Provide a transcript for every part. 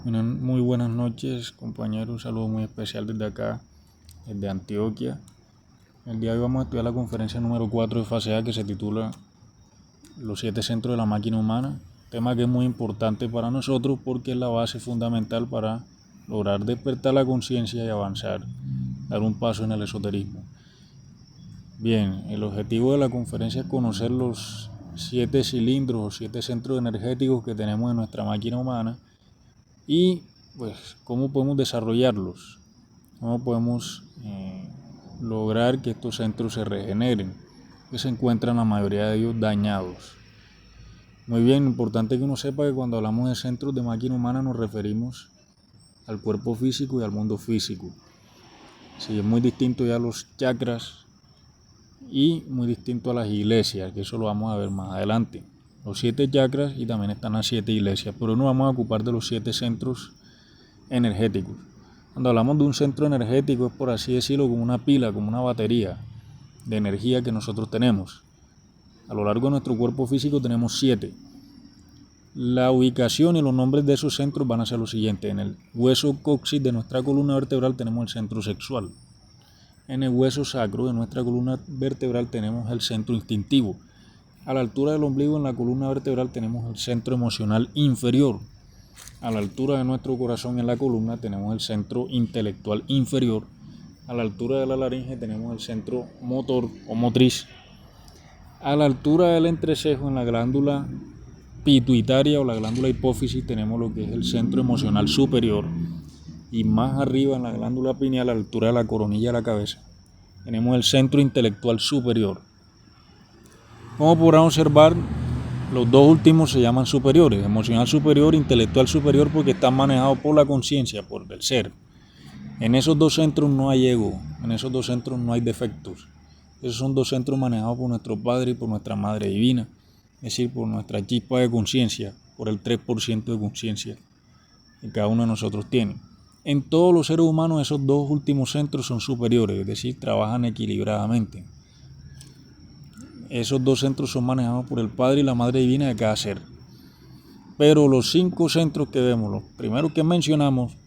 Muy buenas noches, compañeros. Un saludo muy especial desde acá, desde Antioquia. El día de hoy vamos a estudiar la conferencia número 4 de fase A, que se titula Los 7 centros de la máquina humana. Tema que es muy importante para nosotros porque es la base fundamental para lograr despertar la conciencia y avanzar, dar un paso en el esoterismo. Bien, el objetivo de la conferencia es conocer los 7 cilindros o 7 centros energéticos que tenemos en nuestra máquina humana y pues cómo podemos desarrollarlos, cómo podemos lograr que estos centros se regeneren, que se encuentran la mayoría de ellos dañados. Muy bien, importante que uno sepa que cuando hablamos de centros de máquina humana nos referimos al cuerpo físico y al mundo físico. Sí, es muy distinto ya a los chakras y muy distinto a las iglesias, que eso lo vamos a ver más adelante. Los 7 chakras y también están las 7 iglesias, pero no vamos a ocupar de los 7 centros energéticos. Cuando hablamos de un centro energético es, por así decirlo, como una pila, como una batería de energía que nosotros tenemos. A lo largo de nuestro cuerpo físico tenemos 7. La ubicación y los nombres de esos centros van a ser los siguientes. En el hueso coxis de nuestra columna vertebral tenemos el centro sexual. En el hueso sacro de nuestra columna vertebral tenemos el centro instintivo. A la altura del ombligo en la columna vertebral tenemos el centro emocional inferior. A la altura de nuestro corazón en la columna tenemos el centro intelectual inferior. A la altura de la laringe tenemos el centro motor o motriz. A la altura del entrecejo en la glándula pituitaria o la glándula hipófisis tenemos lo que es el centro emocional superior. Y más arriba en la glándula pineal, a la altura de la coronilla de la cabeza, tenemos el centro intelectual superior. Como podrán observar, los dos últimos se llaman superiores, emocional superior, intelectual superior, porque están manejados por la conciencia, por el ser. En esos dos centros no hay ego, en esos dos centros no hay defectos. Esos son dos centros manejados por nuestro Padre y por nuestra Madre Divina, es decir, por nuestra chispa de conciencia, por el 3% de conciencia que cada uno de nosotros tiene. En todos los seres humanos esos dos últimos centros son superiores, es decir, trabajan equilibradamente. Esos dos centros son manejados por el Padre y la Madre Divina de cada ser. Pero los 5 centros que vemos, los primeros que mencionamos,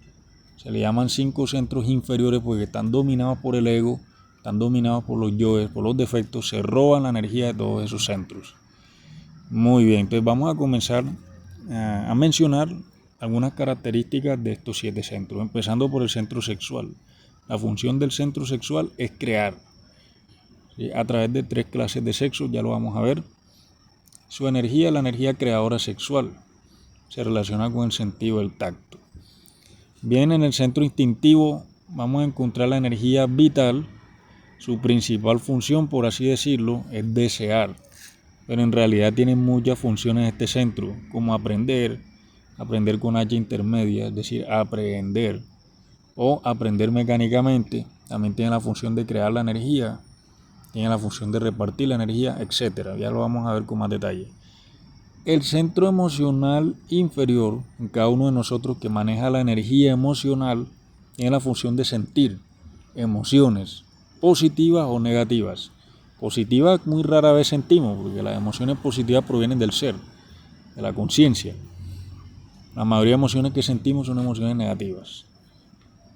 se le llaman 5 centros inferiores porque están dominados por el ego, están dominados por los yoes, por los defectos, se roban la energía de todos esos centros. Muy bien, entonces vamos a comenzar a mencionar algunas características de estos 7 centros, empezando por el centro sexual. La función del centro sexual es crear, ¿sí? A través de 3 clases de sexo, ya lo vamos a ver. Su energía, la energía creadora sexual, se relaciona con el sentido del tacto. Bien, en el centro instintivo vamos a encontrar la energía vital. Su principal función, por así decirlo, es desear, pero en realidad tiene muchas funciones este centro, como aprender con H intermedia, es decir, aprender o aprender mecánicamente. También tiene la función de crear la energía, tiene la función de repartir la energía, etc. Ya lo vamos a ver con más detalle. El centro emocional inferior, en cada uno de nosotros que maneja la energía emocional, tiene la función de sentir emociones positivas o negativas. Positivas muy rara vez sentimos, porque las emociones positivas provienen del ser, de la conciencia. La mayoría de emociones que sentimos son emociones negativas.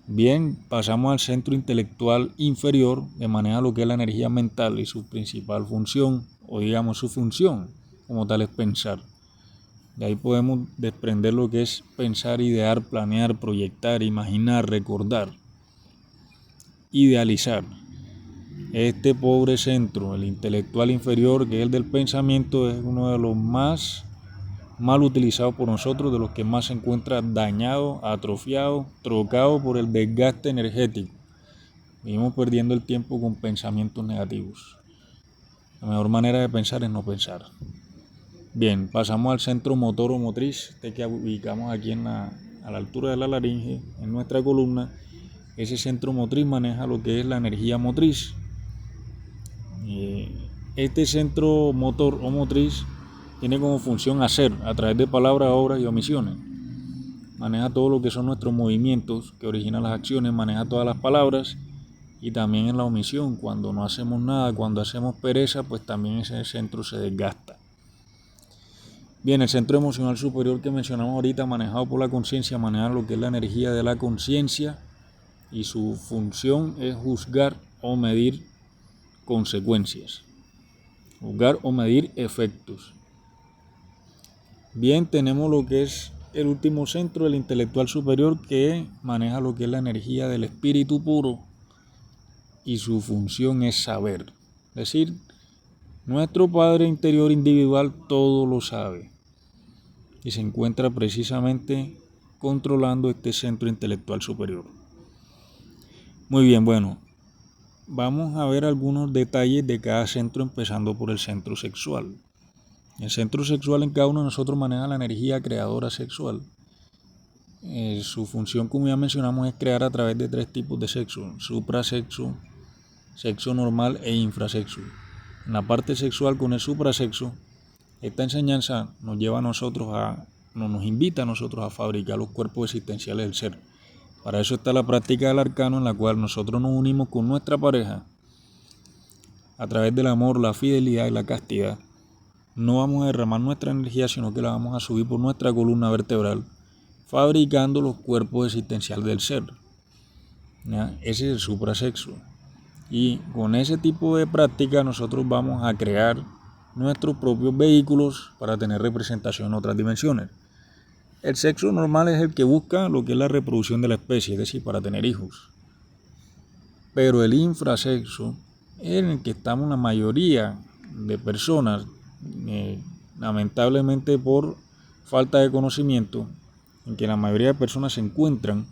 Bien, pasamos al centro intelectual inferior, que maneja lo que es la energía mental y su principal función, o digamos su función como tal es pensar. De ahí podemos desprender lo que es pensar, idear, planear, proyectar, imaginar, recordar, idealizar. Este pobre centro, el intelectual inferior, que es el del pensamiento, es uno de los más mal utilizados por nosotros, de los que más se encuentra dañado, atrofiado, trocado por el desgaste energético. Vivimos perdiendo el tiempo con pensamientos negativos. La mejor manera de pensar es no pensar. Bien, pasamos al centro motor o motriz, este que ubicamos aquí a la altura de la laringe, en nuestra columna. Ese centro motriz maneja lo que es la energía motriz. Este centro motor o motriz tiene como función hacer a través de palabras, obras y omisiones. Maneja todo lo que son nuestros movimientos que originan las acciones, maneja todas las palabras y también en la omisión. Cuando no hacemos nada, cuando hacemos pereza, pues también ese centro se desgasta. Bien, el centro emocional superior que mencionamos ahorita, manejado por la conciencia, maneja lo que es la energía de la conciencia y su función es juzgar o medir consecuencias, juzgar o medir efectos. Bien, tenemos lo que es el último centro, el intelectual superior, que maneja lo que es la energía del espíritu puro y su función es saber. Es decir, nuestro Padre interior individual todo lo sabe y se encuentra precisamente controlando este centro intelectual superior. Muy bien, bueno, vamos a ver algunos detalles de cada centro, empezando por el centro sexual. El centro sexual en cada uno de nosotros maneja la energía creadora sexual. Su función, como ya mencionamos, es crear a través de 3 tipos de sexo: suprasexo, sexo normal e infrasexo. En la parte sexual, con el suprasexo, esta enseñanza nos lleva a nosotros nos invita a nosotros a fabricar los cuerpos existenciales del ser. Para eso está la práctica del arcano, en la cual nosotros nos unimos con nuestra pareja a través del amor, la fidelidad y la castidad. No vamos a derramar nuestra energía, sino que la vamos a subir por nuestra columna vertebral, fabricando los cuerpos existenciales del ser. ¿Ya? Ese es el suprasexo. Y con ese tipo de práctica nosotros vamos a crear nuestros propios vehículos para tener representación en otras dimensiones. El sexo normal es el que busca lo que es la reproducción de la especie, es decir, para tener hijos. Pero el infrasexo es en el que estamos la mayoría de personas, lamentablemente por falta de conocimiento, en que la mayoría de personas se encuentran.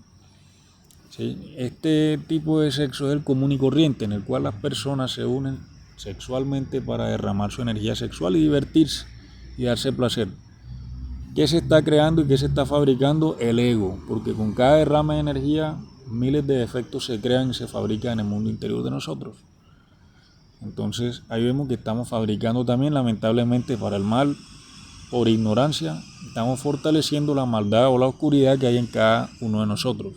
¿Sí? Este tipo de sexo es el común y corriente, en el cual las personas se unen sexualmente para derramar su energía sexual y divertirse y darse placer. ¿Qué se está creando y qué se está fabricando? El ego, porque con cada derrama de energía miles de efectos se crean y se fabrican en el mundo interior de nosotros. Entonces ahí vemos que estamos fabricando también, lamentablemente, para el mal, por ignorancia, estamos fortaleciendo la maldad o la oscuridad que hay en cada uno de nosotros.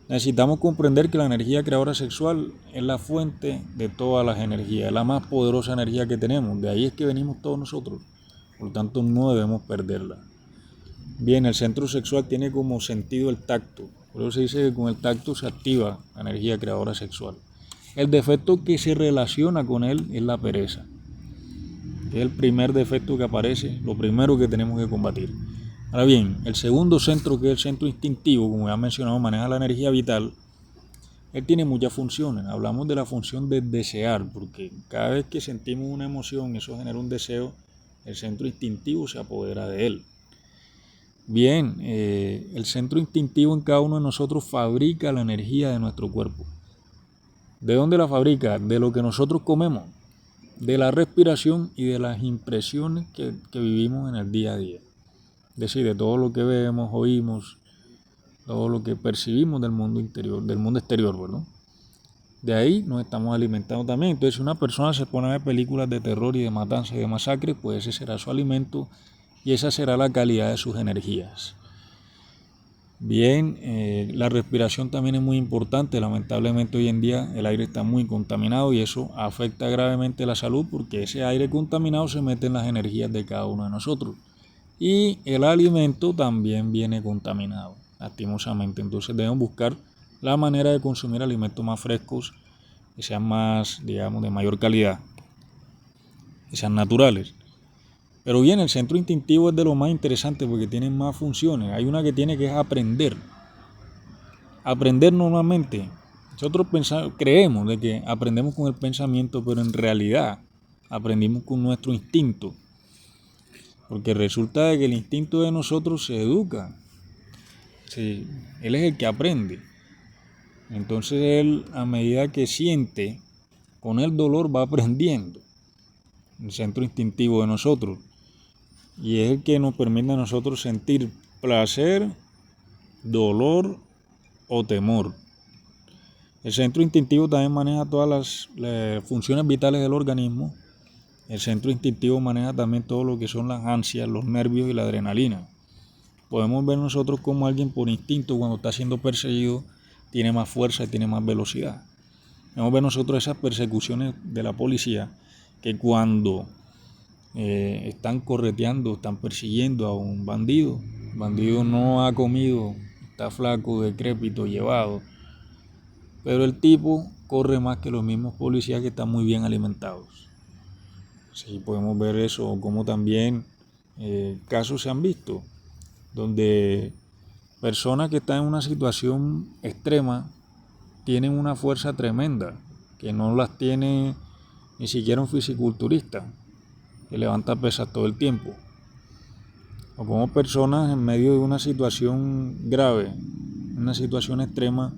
Necesitamos comprender que la energía creadora sexual es la fuente de todas las energías, es la más poderosa energía que tenemos, de ahí es que venimos todos nosotros, por lo tanto no debemos perderla. Bien, el centro sexual tiene como sentido el tacto, por eso se dice que con el tacto se activa la energía creadora sexual. El defecto que se relaciona con él es la pereza, que es el primer defecto que aparece, lo primero que tenemos que combatir. Ahora bien, el segundo centro, que es el centro instintivo, como ya mencionado, maneja la energía vital. Él tiene muchas funciones. Hablamos de la función de desear, porque cada vez que sentimos una emoción, eso genera un deseo, el centro instintivo se apodera de él. Bien, el centro instintivo en cada uno de nosotros fabrica la energía de nuestro cuerpo. ¿De dónde la fabrica? De lo que nosotros comemos, de la respiración y de las impresiones que vivimos en el día a día. Es decir, de todo lo que vemos, oímos, todo lo que percibimos del mundo interior, del mundo exterior, ¿verdad? De ahí nos estamos alimentando también. Entonces, si una persona se pone a ver películas de terror y de matanza y de masacre, pues ese será su alimento y esa será la calidad de sus energías. Bien, la respiración también es muy importante. Lamentablemente hoy en día el aire está muy contaminado y eso afecta gravemente la salud, porque ese aire contaminado se mete en las energías de cada uno de nosotros. Y el alimento también viene contaminado, lastimosamente. Entonces debemos buscar la manera de consumir alimentos más frescos, que sean más, digamos, de mayor calidad, que sean naturales. Pero bien, el centro instintivo es de lo más interesante porque tiene más funciones. Hay una que tiene que es aprender. Aprender normalmente. Nosotros creemos de que aprendemos con el pensamiento, pero en realidad aprendimos con nuestro instinto. Porque resulta de que el instinto de nosotros se educa. Sí, él es el que aprende. Entonces él, a medida que siente, con el dolor va aprendiendo. El centro instintivo de nosotros. Y es el que nos permite a nosotros sentir placer, dolor o temor. El centro instintivo también maneja todas las funciones vitales del organismo. El centro instintivo maneja también todo lo que son las ansias, los nervios y la adrenalina. Podemos ver nosotros como alguien por instinto, cuando está siendo perseguido, tiene más fuerza y tiene más velocidad. Podemos ver nosotros esas persecuciones de la policía, que cuando están correteando, están persiguiendo a un bandido. El bandido no ha comido, está flaco, decrépito, llevado. Pero el tipo corre más que los mismos policías que están muy bien alimentados. Sí, podemos ver eso, como también casos se han visto, donde personas que están en una situación extrema tienen una fuerza tremenda, que no las tiene ni siquiera un fisiculturista, que levanta pesas todo el tiempo. O como personas en medio de una situación grave, una situación extrema.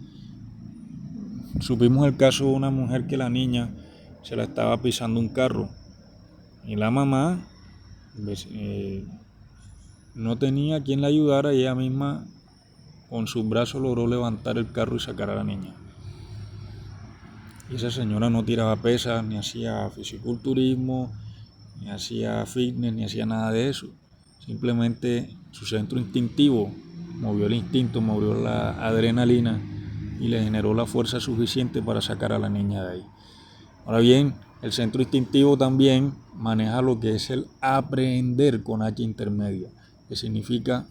Supimos el caso de una mujer que la niña se la estaba pisando un carro y la mamá no tenía quien la ayudara y ella misma con sus brazos logró levantar el carro y sacar a la niña. Y esa señora no tiraba pesas, ni hacía fisiculturismo, ni hacía fitness, ni hacía nada de eso. Simplemente su centro instintivo movió el instinto, movió la adrenalina y le generó la fuerza suficiente para sacar a la niña de ahí. Ahora bien, el centro instintivo también maneja lo que es el aprender con H intermedia, que significa,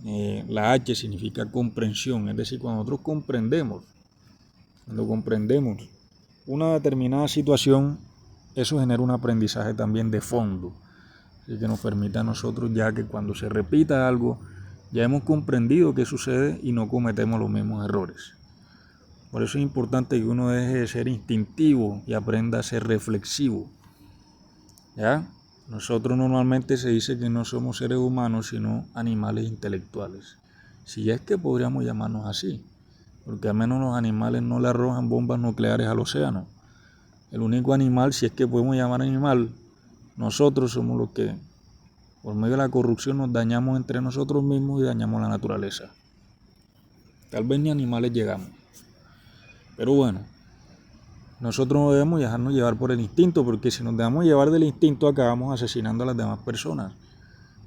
la H significa comprensión, es decir, cuando nosotros comprendemos una determinada situación, eso genera un aprendizaje también de fondo, así que nos permite a nosotros ya que cuando se repita algo, ya hemos comprendido qué sucede y no cometemos los mismos errores. Por eso es importante que uno deje de ser instintivo y aprenda a ser reflexivo. ¿Ya? Nosotros normalmente se dice que no somos seres humanos, sino animales intelectuales. Si es que podríamos llamarnos así, porque al menos los animales no le arrojan bombas nucleares al océano. El único animal, si es que podemos llamar animal, nosotros somos los que, por medio de la corrupción, nos dañamos entre nosotros mismos y dañamos la naturaleza. Tal vez ni animales llegamos. Pero bueno, nosotros no debemos dejarnos llevar por el instinto, porque si nos dejamos llevar del instinto acabamos asesinando a las demás personas.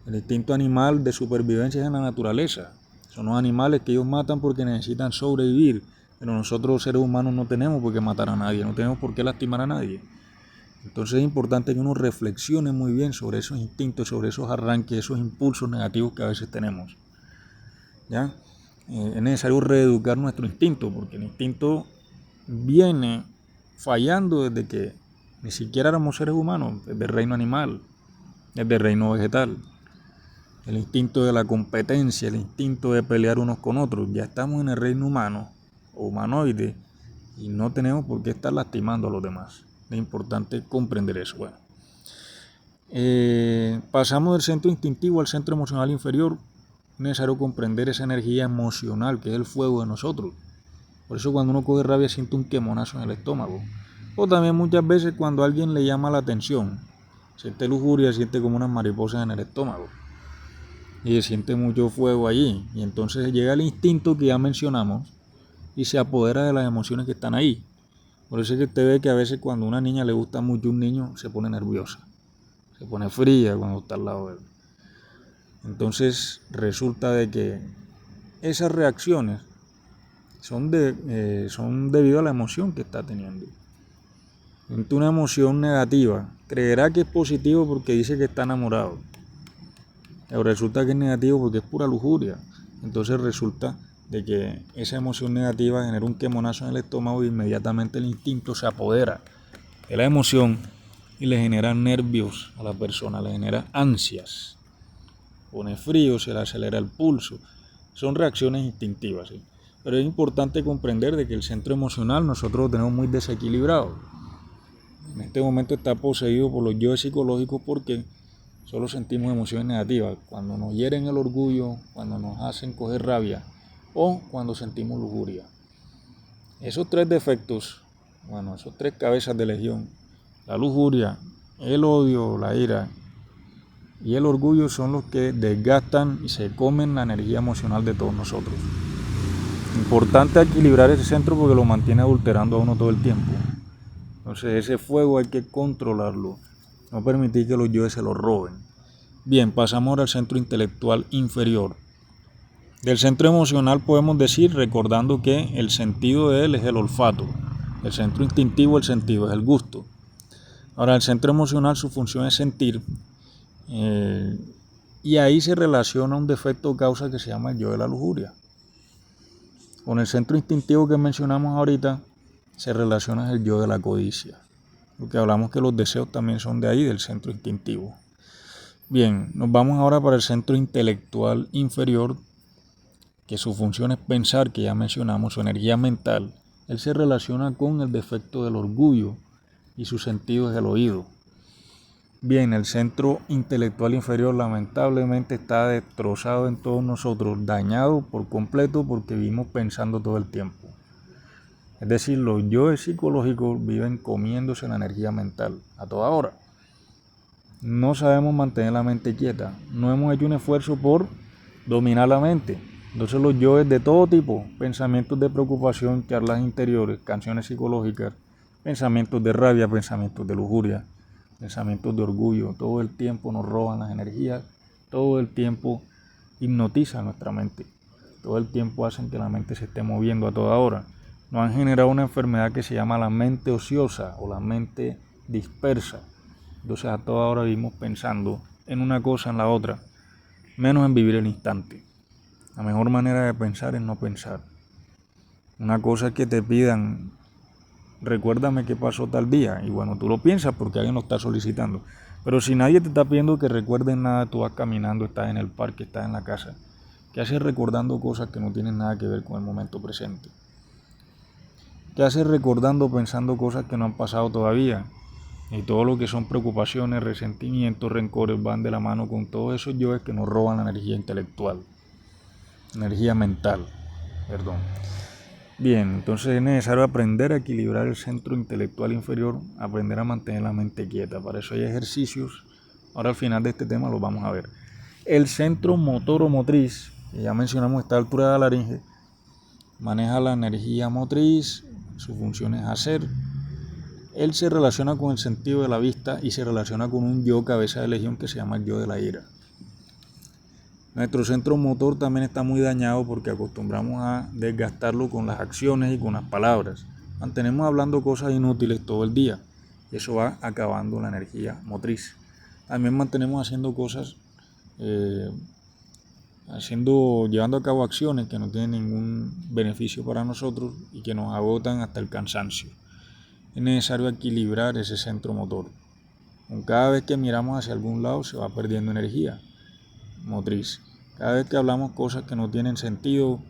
El instinto animal de supervivencia es en la naturaleza. Son los animales que ellos matan porque necesitan sobrevivir, pero nosotros los seres humanos no tenemos por qué matar a nadie, no tenemos por qué lastimar a nadie. Entonces es importante que uno reflexione muy bien sobre esos instintos, sobre esos arranques, esos impulsos negativos que a veces tenemos. ¿Ya? Es necesario reeducar nuestro instinto, porque el instinto viene fallando desde que ni siquiera éramos seres humanos, desde el reino animal, desde el reino vegetal. El instinto de la competencia, el instinto de pelear unos con otros. Ya estamos en el reino humano o humanoide y no tenemos por qué estar lastimando a los demás. Es importante comprender eso. Bueno, pasamos del centro instintivo al centro emocional inferior. Es necesario comprender esa energía emocional que es el fuego de nosotros. Por eso cuando uno coge rabia siente un quemonazo en el estómago. O también muchas veces cuando a alguien le llama la atención, siente lujuria, siente como unas mariposas en el estómago. Y se siente mucho fuego allí. Y entonces llega el instinto que ya mencionamos y se apodera de las emociones que están ahí. Por eso es que usted ve que a veces cuando a una niña le gusta mucho un niño, se pone nerviosa. Se pone fría cuando está al lado de él. Entonces resulta de que esas reacciones son debido a la emoción que está teniendo. Siente una emoción negativa. Creerá que es positivo porque dice que está enamorado. Pero resulta que es negativo porque es pura lujuria. Entonces resulta de que esa emoción negativa genera un quemonazo en el estómago y inmediatamente el instinto se apodera de la emoción y le genera nervios a la persona, le genera ansias. Pone frío, se le acelera el pulso. Son reacciones instintivas, ¿sí? Pero es importante comprender de que el centro emocional nosotros lo tenemos muy desequilibrado. En este momento está poseído por los yoes psicológicos porque solo sentimos emociones negativas. Cuando nos hieren el orgullo, cuando nos hacen coger rabia o cuando sentimos lujuria. Esos tres defectos, esos tres cabezas de legión, la lujuria, el odio, la ira y el orgullo son los que desgastan y se comen la energía emocional de todos nosotros. Importante equilibrar ese centro porque lo mantiene adulterando a uno todo el tiempo. Entonces ese fuego hay que controlarlo, no permitir que los yoes se lo roben. Bien, pasamos ahora al centro intelectual inferior. Del centro emocional podemos decir, recordando que el sentido de él es el olfato. El centro instintivo, el sentido es el gusto. Ahora, el centro emocional, su función es sentir, y ahí se relaciona un defecto o causa que se llama el yo de la lujuria. Con el centro instintivo que mencionamos ahorita, se relaciona el yo de la codicia, porque hablamos que los deseos también son de ahí, del centro instintivo. Bien, nos vamos ahora para el centro intelectual inferior, que su función es pensar, que ya mencionamos, su energía mental. Él se relaciona con el defecto del orgullo y su sentido es el oído. Bien, el centro intelectual inferior lamentablemente está destrozado en todos nosotros, dañado por completo porque vivimos pensando todo el tiempo. Es decir, los yoes psicológicos viven comiéndose la energía mental a toda hora. No sabemos mantener la mente quieta, no hemos hecho un esfuerzo por dominar la mente. Entonces los yoes de todo tipo, pensamientos de preocupación, charlas interiores, canciones psicológicas, pensamientos de rabia, pensamientos de lujuria, pensamientos de orgullo, todo el tiempo nos roban las energías, todo el tiempo hipnotizan nuestra mente, todo el tiempo hacen que la mente se esté moviendo a toda hora. Nos han generado una enfermedad que se llama la mente ociosa o la mente dispersa. Entonces a toda hora vivimos pensando en una cosa, en la otra, menos en vivir el instante. La mejor manera de pensar es no pensar. Una cosa es que te pidan, recuérdame qué pasó tal día, y bueno, tú lo piensas porque alguien lo está solicitando. Pero si nadie te está pidiendo que recuerdes nada, tú vas caminando, estás en el parque, estás en la casa. ¿Qué haces recordando cosas que no tienen nada que ver con el momento presente? ¿Qué haces recordando, pensando cosas que no han pasado todavía? Y todo lo que son preocupaciones, resentimientos, rencores van de la mano con todos esos yoes que nos roban la energía intelectual, energía mental, perdón. Bien, entonces es necesario aprender a equilibrar el centro intelectual inferior, aprender a mantener la mente quieta. Para eso hay ejercicios. Ahora al final de este tema los vamos a ver. El centro motor o motriz, que ya mencionamos a esta altura de la laringe, maneja la energía motriz, su función es hacer. Él se relaciona con el sentido de la vista y se relaciona con un yo cabeza de legión que se llama el yo de la ira. Nuestro centro motor también está muy dañado porque acostumbramos a desgastarlo con las acciones y con las palabras. Mantenemos hablando cosas inútiles todo el día y eso va acabando la energía motriz. También mantenemos haciendo cosas, llevando a cabo acciones que no tienen ningún beneficio para nosotros y que nos agotan hasta el cansancio. Es necesario equilibrar ese centro motor. Cada vez que miramos hacia algún lado se va perdiendo energía motriz. Cada vez que hablamos cosas que no tienen sentido,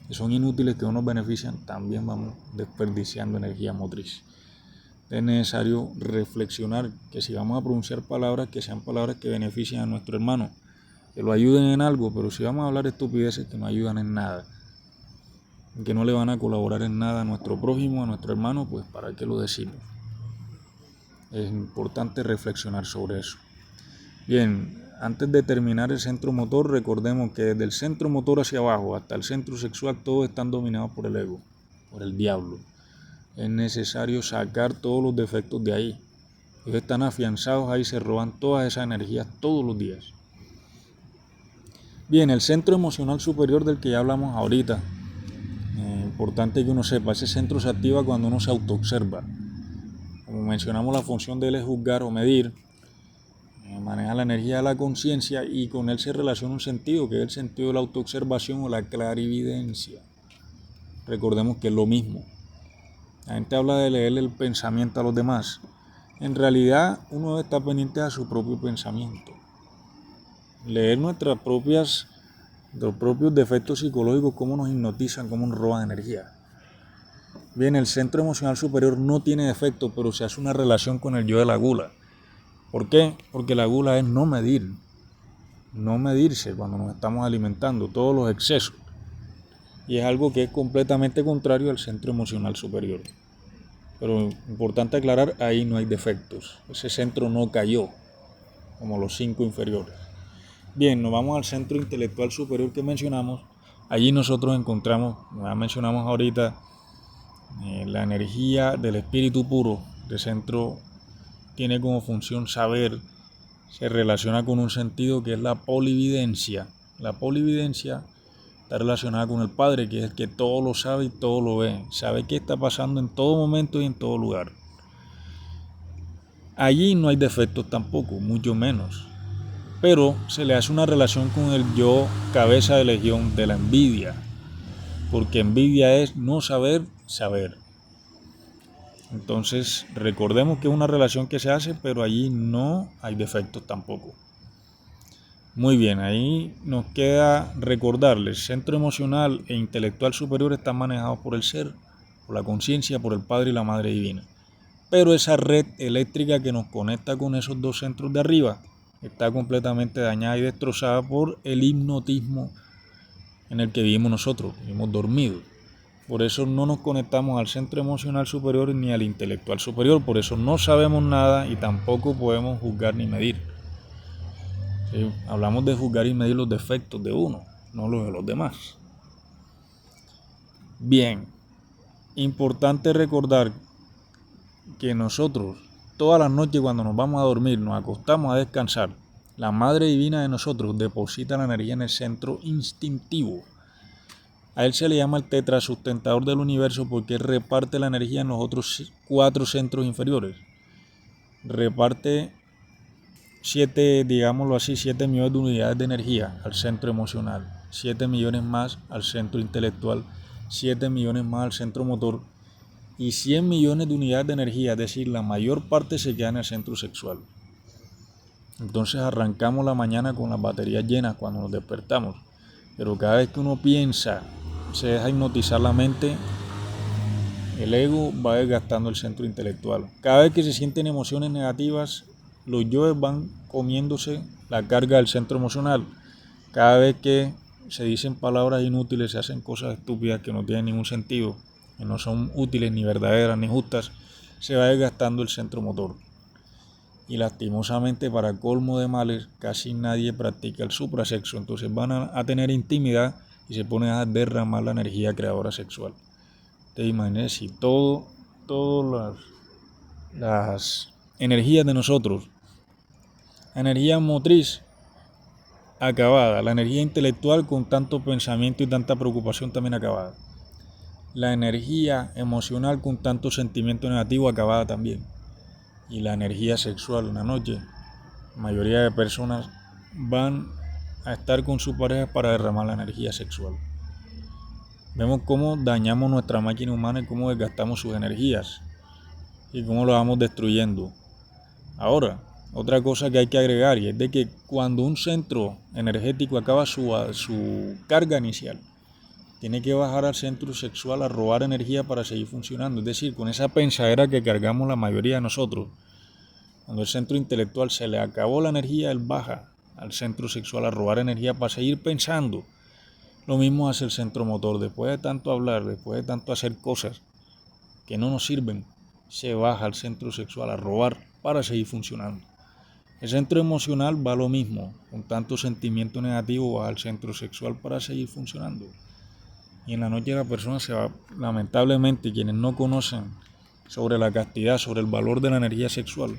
que son inútiles, que no nos benefician, también vamos desperdiciando energía motriz. Es necesario reflexionar que si vamos a pronunciar palabras, que sean palabras que beneficien a nuestro hermano, que lo ayuden en algo, pero si vamos a hablar estupideces que no ayudan en nada, que no le van a colaborar en nada a nuestro prójimo, a nuestro hermano, pues ¿para qué lo decimos? Es importante reflexionar sobre eso. Bien, antes de terminar el centro motor, recordemos que desde el centro motor hacia abajo hasta el centro sexual todos están dominados por el ego, por el diablo. Es necesario sacar todos los defectos de ahí. Ellos están afianzados ahí, se roban todas esas energías todos los días. Bien, el centro emocional superior del que ya hablamos ahorita, importante que uno sepa, ese centro se activa cuando uno se autoobserva. Como mencionamos, la función de él es juzgar o medir, maneja la energía de la conciencia y con él se relaciona un sentido, que es el sentido de la autoobservación o la clarividencia. Recordemos que es lo mismo. La gente habla de leer el pensamiento a los demás. En realidad uno debe estar pendiente a su propio pensamiento. Leer los propios defectos psicológicos, cómo nos hipnotizan, cómo nos roban energía. Bien, el centro emocional superior no tiene defecto, pero se hace una relación con el yo de la gula. ¿Por qué? Porque la gula es no medirse cuando nos estamos alimentando, todos los excesos. Y es algo que es completamente contrario al centro emocional superior. Pero importante aclarar, ahí no hay defectos. Ese centro no cayó, como los 5 inferiores. Bien, nos vamos al centro intelectual superior que mencionamos. Allí nosotros encontramos, ya mencionamos ahorita, la energía del espíritu puro. El centro tiene como función saber, se relaciona con un sentido que es la polividencia. La polividencia está relacionada con el Padre, que es el que todo lo sabe y todo lo ve. Sabe qué está pasando en todo momento y en todo lugar. Allí no hay defectos tampoco, mucho menos. Pero se le hace una relación con el yo cabeza de legión de la envidia, porque envidia es no saber saber. Entonces recordemos que es una relación que se hace, pero allí no hay defectos tampoco. Muy bien, ahí nos queda recordarles, centro emocional e intelectual superior están manejados por el ser, por la conciencia, por el Padre y la Madre Divina. Pero esa red eléctrica que nos conecta con esos dos centros de arriba está completamente dañada y destrozada por el hipnotismo en el que vivimos nosotros, vivimos dormidos. Por eso no nos conectamos al centro emocional superior ni al intelectual superior, por eso no sabemos nada y tampoco podemos juzgar ni medir. ¿Sí? Hablamos de juzgar y medir los defectos de uno, no los de los demás. Bien, importante recordar que nosotros todas las noches cuando nos vamos a dormir, nos acostamos a descansar, la Madre Divina de nosotros deposita la energía en el centro instintivo. A él se le llama el tetrasustentador del universo porque reparte la energía en los otros 4 centros inferiores. Reparte 7 millones de unidades de energía al centro emocional, 7 millones más al centro intelectual, 7 millones más al centro motor y 100 millones de unidades de energía, es decir, la mayor parte se queda en el centro sexual. Entonces arrancamos la mañana con las baterías llenas cuando nos despertamos, pero cada vez que uno piensa, se deja hipnotizar la mente, el ego va desgastando el centro intelectual. Cada vez que se sienten emociones negativas, los yoes van comiéndose la carga del centro emocional. Cada vez que se dicen palabras inútiles, se hacen cosas estúpidas que no tienen ningún sentido, que no son útiles, ni verdaderas, ni justas, se va desgastando el centro motor. Y lastimosamente, para colmo de males, casi nadie practica el suprasexo. Entonces van a tener intimidad y se ponen a derramar la energía creadora sexual. Te imaginas si todas las energías de nosotros, la energía motriz acabada, la energía intelectual con tanto pensamiento y tanta preocupación también acabada, la energía emocional con tanto sentimiento negativo acabada también, y la energía sexual en la noche, la mayoría de personas van a estar con su pareja para derramar la energía sexual. Vemos cómo dañamos nuestra máquina humana y cómo desgastamos sus energías y cómo lo vamos destruyendo. Ahora, otra cosa que hay que agregar y es de que cuando un centro energético acaba su carga inicial, tiene que bajar al centro sexual a robar energía para seguir funcionando. Es decir, con esa pensadera que cargamos la mayoría de nosotros, cuando el centro intelectual se le acabó la energía, él baja al centro sexual a robar energía para seguir pensando. Lo mismo hace el centro motor. Después de tanto hablar, después de tanto hacer cosas que no nos sirven, se baja al centro sexual a robar para seguir funcionando. El centro emocional va lo mismo, con tanto sentimiento negativo va al centro sexual para seguir funcionando. Y en la noche la persona se va, lamentablemente, quienes no conocen sobre la castidad, sobre el valor de la energía sexual,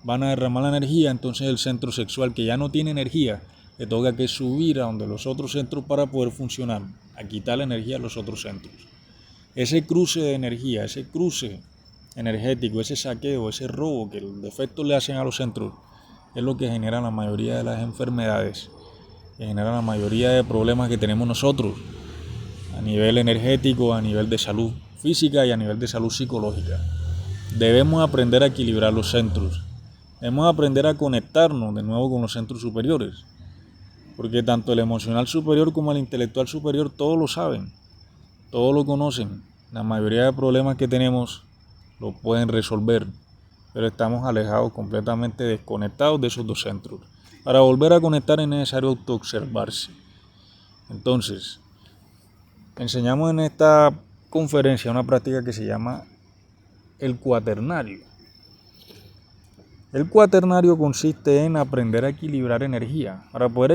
van a derramar la energía, entonces el centro sexual que ya no tiene energía, le toca que subir a donde los otros centros para poder funcionar, a quitar la energía a los otros centros. Ese cruce de energía, ese cruce energético, ese saqueo, ese robo que los defectos le hacen a los centros, es lo que genera la mayoría de las enfermedades, que genera la mayoría de problemas que tenemos nosotros, a nivel energético, a nivel de salud física y a nivel de salud psicológica. Debemos aprender a equilibrar los centros, debemos aprender a conectarnos de nuevo con los centros superiores, porque tanto el emocional superior como el intelectual superior todos lo saben, todos lo conocen. La mayoría de problemas que tenemos lo pueden resolver, pero estamos alejados, completamente desconectados de esos dos centros. Para volver a conectar es necesario autoobservarse. Entonces, enseñamos en esta conferencia una práctica que se llama el cuaternario. El cuaternario consiste en aprender a equilibrar energía. Para poder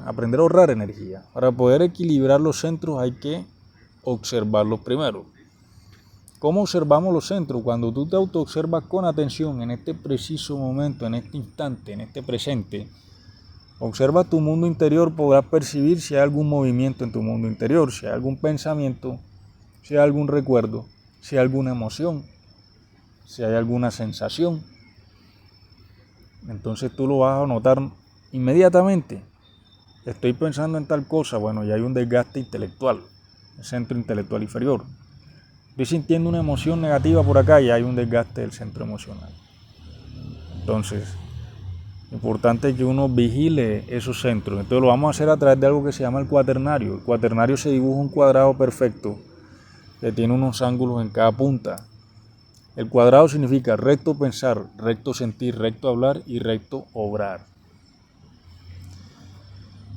aprender a ahorrar energía. Para poder equilibrar los centros hay que observarlos primero. ¿Cómo observamos los centros? Cuando tú te autoobservas con atención en este preciso momento, en este instante, en este presente, observa tu mundo interior, podrás percibir si hay algún movimiento en tu mundo interior, si hay algún pensamiento, si hay algún recuerdo, si hay alguna emoción, si hay alguna sensación. entonces tú lo vas a notar inmediatamente. Estoy pensando en tal cosa, bueno, ya hay un desgaste intelectual, el centro intelectual inferior. Estoy sintiendo una emoción negativa por acá y hay un desgaste del centro emocional. Entonces, importante que uno vigile esos centros. Entonces lo vamos a hacer a través de algo que se llama el cuaternario. El cuaternario se dibuja un cuadrado perfecto que tiene unos ángulos en cada punta. El cuadrado significa recto pensar, recto sentir, recto hablar y recto obrar.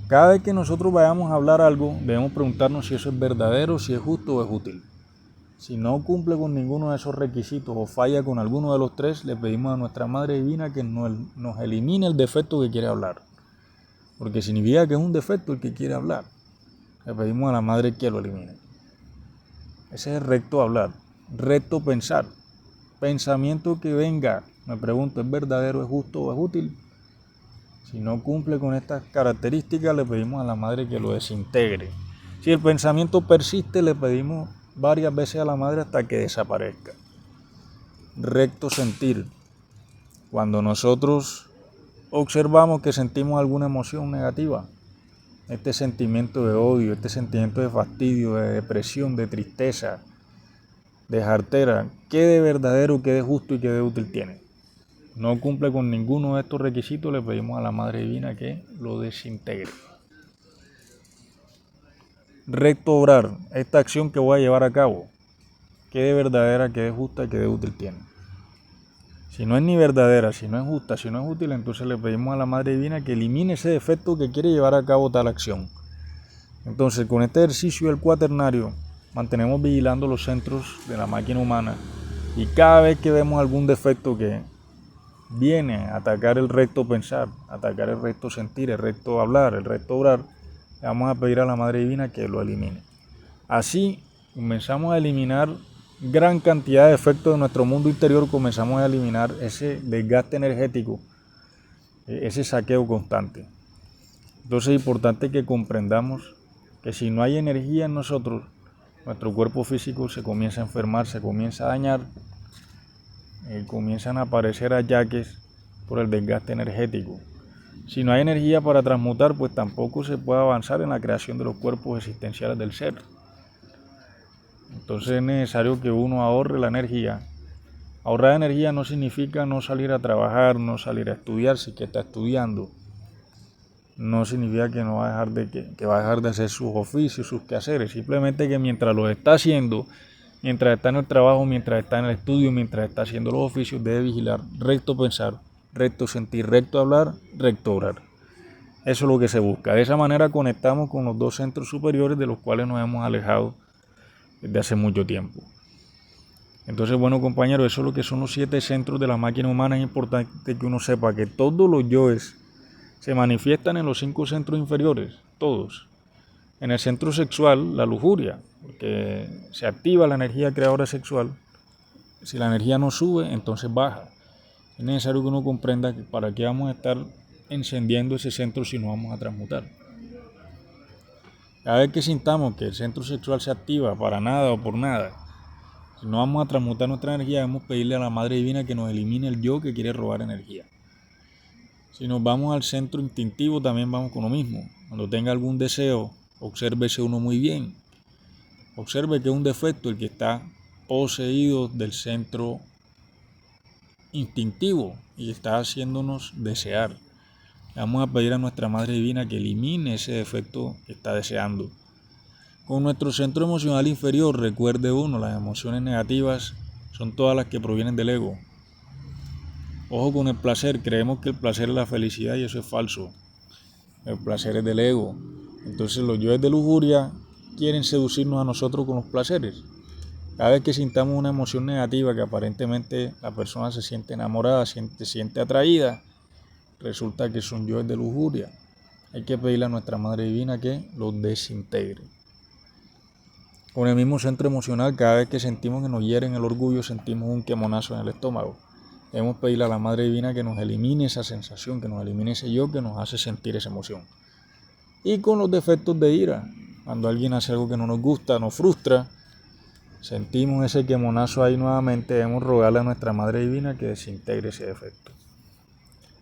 Cada vez que nosotros vayamos a hablar algo, debemos preguntarnos si eso es verdadero, si es justo o es útil. Si no cumple con ninguno de esos requisitos o falla con alguno de los tres, le pedimos a nuestra Madre Divina que nos elimine el defecto que quiere hablar. Porque significa que es un defecto el que quiere hablar. Le pedimos a la Madre que lo elimine. Ese es recto hablar, recto pensar. Pensamiento que venga, me pregunto, ¿es verdadero, es justo o es útil? Si no cumple con estas características, le pedimos a la Madre que lo desintegre. Si el pensamiento persiste, le pedimos varias veces a la Madre hasta que desaparezca. Recto sentir. Cuando nosotros observamos que sentimos alguna emoción negativa, este sentimiento de odio, este sentimiento de fastidio, de depresión, de tristeza, de jartera, ¿qué de verdadero, qué de justo y qué de útil tiene? No cumple con ninguno de estos requisitos, le pedimos a la Madre Divina que lo desintegre. Recto obrar, esta acción que voy a llevar a cabo, ¿qué de verdadera, qué de justa y qué de útil tiene? Si no es ni verdadera, si no es justa, si no es útil, entonces le pedimos a la Madre Divina que elimine ese defecto que quiere llevar a cabo tal acción. Entonces, con este ejercicio del cuaternario, mantenemos vigilando los centros de la máquina humana y cada vez que vemos algún defecto que viene a atacar el recto pensar, atacar el recto sentir, el recto hablar, el recto obrar, le vamos a pedir a la Madre Divina que lo elimine. Así comenzamos a eliminar gran cantidad de efectos de nuestro mundo interior, comenzamos a eliminar ese desgaste energético, ese saqueo constante. Entonces es importante que comprendamos que si no hay energía en nosotros, nuestro cuerpo físico se comienza a enfermar, se comienza a dañar, comienzan a aparecer achaques por el desgaste energético. Si no hay energía para transmutar, pues tampoco se puede avanzar en la creación de los cuerpos existenciales del ser. Entonces es necesario que uno ahorre la energía. Ahorrar energía no significa no salir a trabajar, no salir a estudiar, si que está estudiando. No significa que no va a dejar que va a dejar de hacer sus oficios, sus quehaceres. Simplemente que mientras los está haciendo, mientras está en el trabajo, mientras está en el estudio, mientras está haciendo los oficios, debe vigilar recto pensar, recto sentir, recto hablar, recto obrar. Eso es lo que se busca. De esa manera conectamos con los dos centros superiores de los cuales nos hemos alejado desde hace mucho tiempo. Entonces, bueno, compañeros, eso es lo que son los 7 centros de la máquina humana. Es importante que uno sepa que todos los yoes se manifiestan en los 5 centros inferiores, todos. En el centro sexual, la lujuria, porque se activa la energía creadora sexual. Si la energía no sube, entonces baja. Es necesario que uno comprenda que para qué vamos a estar encendiendo ese centro si no vamos a transmutar. Cada vez que sintamos que el centro sexual se activa para nada o por nada, si no vamos a transmutar nuestra energía, debemos pedirle a la Madre Divina que nos elimine el yo que quiere robar energía. Si nos vamos al centro instintivo, también vamos con lo mismo. Cuando tenga algún deseo, obsérvese uno muy bien. Observe que es un defecto el que está poseído del centro instintivo y está haciéndonos desear. Vamos a pedir a nuestra Madre Divina que elimine ese defecto que está deseando. Con nuestro centro emocional inferior, recuerde uno, las emociones negativas son todas las que provienen del ego. Ojo con el placer, creemos que el placer es la felicidad y eso es falso. El placer es del ego. Entonces los yoes de lujuria quieren seducirnos a nosotros con los placeres. Cada vez que sintamos una emoción negativa, que aparentemente la persona se siente enamorada, se siente atraída, resulta que son yoes de lujuria. Hay que pedirle a nuestra Madre Divina que los desintegre. Con el mismo centro emocional, cada vez que sentimos que nos hieren el orgullo, sentimos un quemonazo en el estómago. Debemos pedirle a la Madre Divina que nos elimine esa sensación, que nos elimine ese yo que nos hace sentir esa emoción. Y con los defectos de ira, cuando alguien hace algo que no nos gusta, nos frustra, sentimos ese quemonazo ahí nuevamente, debemos rogarle a nuestra Madre Divina que desintegre ese defecto.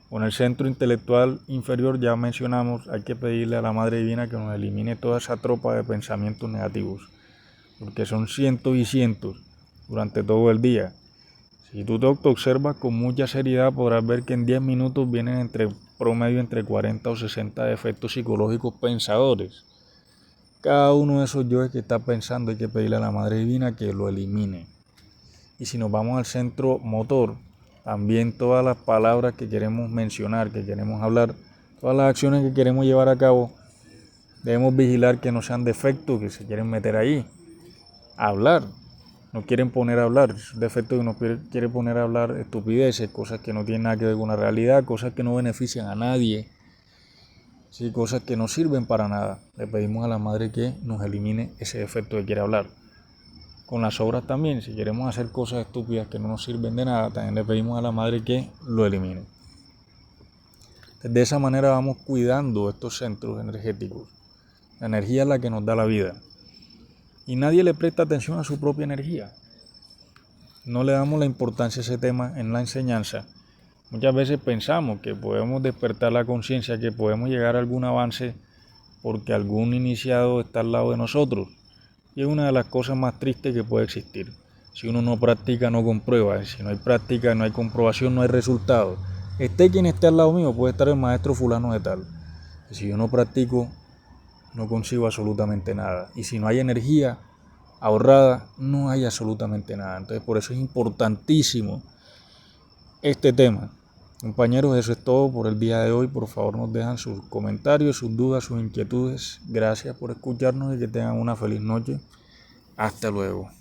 Con el centro intelectual inferior ya mencionamos, hay que pedirle a la Madre Divina que nos elimine toda esa tropa de pensamientos negativos, porque son cientos y cientos durante todo el día. Si tú te observas con mucha seriedad, podrás ver que en 10 minutos vienen promedio entre 40 o 60 efectos psicológicos pensadores. Cada uno de esos yoes que está pensando hay que pedirle a la Madre Divina que lo elimine. Y si nos vamos al centro motor, también todas las palabras que queremos mencionar, que queremos hablar, todas las acciones que queremos llevar a cabo, debemos vigilar que no sean defectos que se quieren meter ahí. Hablar, nos quieren poner a hablar, defectos que nos quieren poner a hablar estupideces, cosas que no tienen nada que ver con la realidad, cosas que no benefician a nadie, sí, cosas que no sirven para nada. Le pedimos a la Madre que nos elimine ese defecto que quiere hablar. Con las obras también, si queremos hacer cosas estúpidas que no nos sirven de nada, también le pedimos a la Madre que lo elimine. De esa manera vamos cuidando estos centros energéticos. La energía es la que nos da la vida. Y nadie le presta atención a su propia energía. No le damos la importancia a ese tema en la enseñanza. Muchas veces pensamos que podemos despertar la conciencia, que podemos llegar a algún avance porque algún iniciado está al lado de nosotros. Y es una de las cosas más tristes que puede existir. Si uno no practica, no comprueba. Si no hay práctica, no hay comprobación, no hay resultado. Esté quien esté al lado mío, puede estar el maestro fulano de tal. Si yo no practico, no consigo absolutamente nada. Y si no hay energía ahorrada, no hay absolutamente nada. Entonces, por eso es importantísimo este tema. Compañeros, eso es todo por el día de hoy. Por favor, nos dejan sus comentarios, sus dudas, sus inquietudes. Gracias por escucharnos y que tengan una feliz noche. Hasta luego.